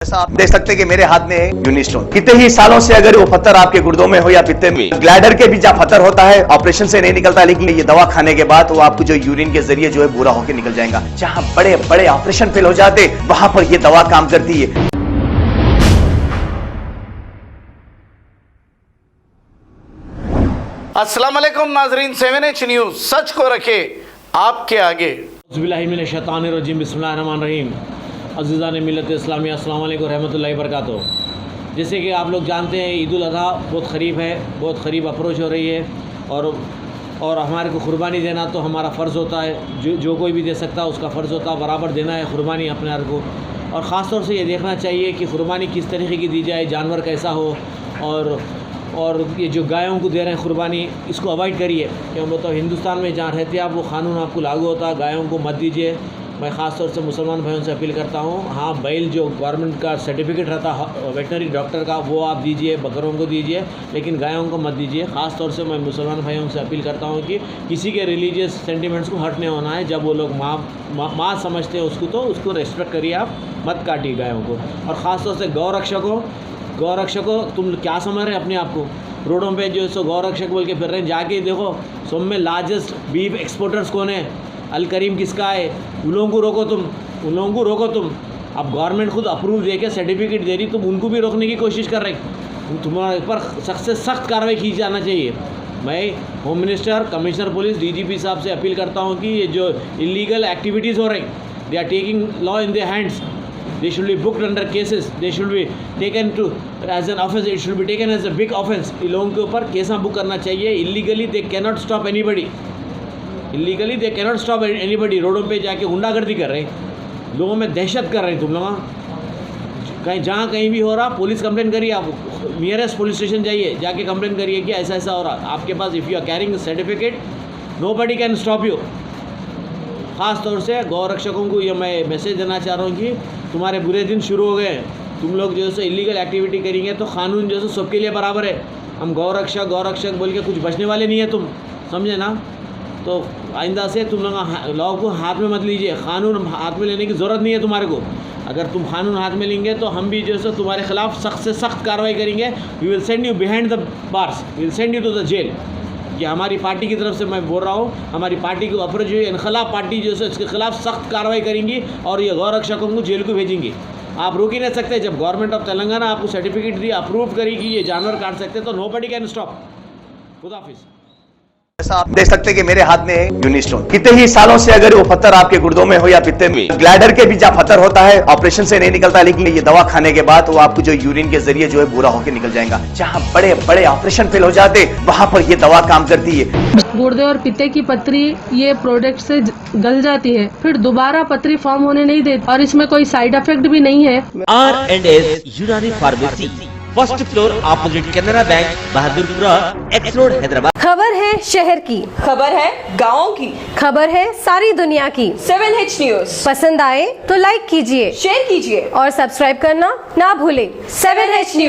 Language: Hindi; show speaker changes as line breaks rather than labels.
जैसा आप देख सकते हैं कि मेरे हाथ में है यूनिस्टोन। कितने ही सालों से अगर वो पत्थर आपके गुर्दों में हो या पित्ते में, ग्लैडर के भी जहाँ पत्थर होता है ऑपरेशन से नहीं निकलता, लेकिन ये दवा खाने के बाद वो आपको जो यूरिन के जरिए जो है पूरा होकर निकल जाएगा। जहाँ बड़े बड़े ऑपरेशन फेल हो जाते वहां पर ये दवा काम करती है।
अस्सलाम वालेकुम नाजरीन, 7H न्यूज़ सच को रखे आपके आगे।
बिस्मिल्लाहिर्रहमानिर्रहीम, बिस्मिल्लाहिर्रहमानिर्रहीम। अज़ीज़ान मिल्लत इस्लामिया, अस्सलाम वालेकुम रहमतुल्लाहि व बरकातुहू। जैसे कि आप लोग जानते हैं ईद उल अज़हा बहुत क़रीब है, बहुत क़रीब अप्रोच हो रही है और हमारे को क़ुरबानी देना तो हमारा फ़र्ज़ होता है। जो कोई भी दे सकता है उसका फ़र्ज़ होता है, बराबर देना है क़ुरबानी अपने आप को। और ख़ास तौर से ये देखना चाहिए कि क़ुरबानी किस तरीके की दी जाए, जानवर कैसा हो। और ये जो गायों को दे रहे हैं क़ुरबानी, इसको अवॉइड करिए। क्यों तो हिंदुस्तान में जहाँ रहते हैं आप वो क़ानून आपको लागू होता है, गायों को मत दीजिए। मैं ख़ास तौर से मुसलमान भाइयों से अपील करता हूँ, हाँ बैल जो गवर्नमेंट का सर्टिफिकेट रहता है वेटनरी डॉक्टर का वो आप दीजिए, बकरों को दीजिए, लेकिन गायों को मत दीजिए। ख़ास तौर से मैं मुसलमान भाइयों से अपील करता हूँ कि किसी के रिलीजियस सेंटिमेंट्स को हर्ट नहीं होना है। जब वो लोग माँ समझते हैं उसको, तो उसको रेस्पेक्ट करिए, आप मत काटिए गायों को। और ख़ास तौर से गौरक्षकों तुम क्या समझ रहे हैं अपने आप को? रोडों पे जो सो गौरक्षक बोल के फिर रहे हैं, जाके देखो सोम में लार्जेस्ट बीफ एक्सपोर्टर्स कौन है, अल करीम किसका है, उन लोगों को रोको तुम। अब गवर्नमेंट खुद अप्रूव दे के सर्टिफिकेट दे रही, तुम उनको भी रोकने की कोशिश कर रहे, तुम्हारे ऊपर सख्त से सख्त कार्रवाई की जाना चाहिए। मैं home minister, commissioner police, DGP साहब से अपील करता हूँ कि ये जो इलीगल एक्टिविटीज़ हो रही, they are taking law in their hands. They should be booked under cases. They should be taken to as an offense. It should be taken as a big offense. इन लोगों के ऊपर केस बुक करना चाहिए। Illegally they cannot stop anybody. Illegally they cannot stop anybody. रोडों पे जाके गुंडागर्दी कर रहे हैं, लोगों में दहशत कर रहे हैं तुम लोग। कहीं भी हो रहा पुलिस कंप्लेन करिए, आप नियरेस्ट पुलिस स्टेशन जाइए, जाके कंप्लेन करिए कि ऐसा ऐसा हो रहा। आपके पास if you are carrying certificate nobody can stop you. ख़ास तौर से गौरक्षकों को ये मैं मैसेज देना चाह रहा हूँ कि तुम्हारे बुरे दिन शुरू हो गए हैं। तुम लोग जो है इलीगल एक्टिविटी करेंगे तो कानून जो है सबके लिए बराबर है। हम गौरक्षक बोल के कुछ बचने वाले नहीं है, तुम समझे ना? तो आइंदा से तुम लोग लॉ को हाथ में मत लीजिए, कानून हाथ में लेने की ज़रूरत नहीं है तुम्हारे को। अगर तुम कानून हाथ में लेंगे तो हम भी जो है तुम्हारे खिलाफ सख्त से सख्त कार्रवाई करेंगे। We will send you behind the bars, we will send you to the jail. ये हमारी पार्टी की तरफ से मैं बोल रहा हूँ, हमारी पार्टी को अप्रोच हुई, इनखिलाफ पार्टी जो है इसके खिलाफ सख्त कार्रवाई करेंगी और ये गौरक्षकों को जेल को भेजेंगी। आप रोक ही नहीं सकते। जब गवर्नमेंट ऑफ तेलंगाना आपको सर्टिफिकेट दी, अप्रूव करी कि ये जानवर काट सकते, तो नोबडी कैन स्टॉप। खुदा हाफिज़।
जैसा आप देख सकते हैं कि मेरे हाथ में है यूनिस्टोन। कितने ही सालों से अगर वो पत्थर आपके गुर्दों में हो या पित्ते में, ग्लैडर के भी जहाँ पत्थर होता है ऑपरेशन से नहीं निकलता, लेकिन ये दवा खाने के बाद वो आपको जो यूरिन के जरिए जो है पूरा होकर निकल जाएगा। जहाँ बड़े बड़े ऑपरेशन फेल हो जाते वहां पर ये दवा काम करती है।
गुर्दे और पित्ते की पथरी ये प्रोडक्ट से गल जाती है, फिर दोबारा पथरी फॉर्म होने नहीं देती और इसमें कोई साइड इफेक्ट भी नहीं है।
R&S यूनानी pharmacy, first floor opposite Canara bank, Bahadurpura, X road, Hyderabad.
खबर है शहर की,
खबर है गाँव की,
खबर है सारी दुनिया की।
7H न्यूज़
पसंद आए तो लाइक कीजिए,
शेयर कीजिए
और सब्सक्राइब करना ना भूले।
7H news.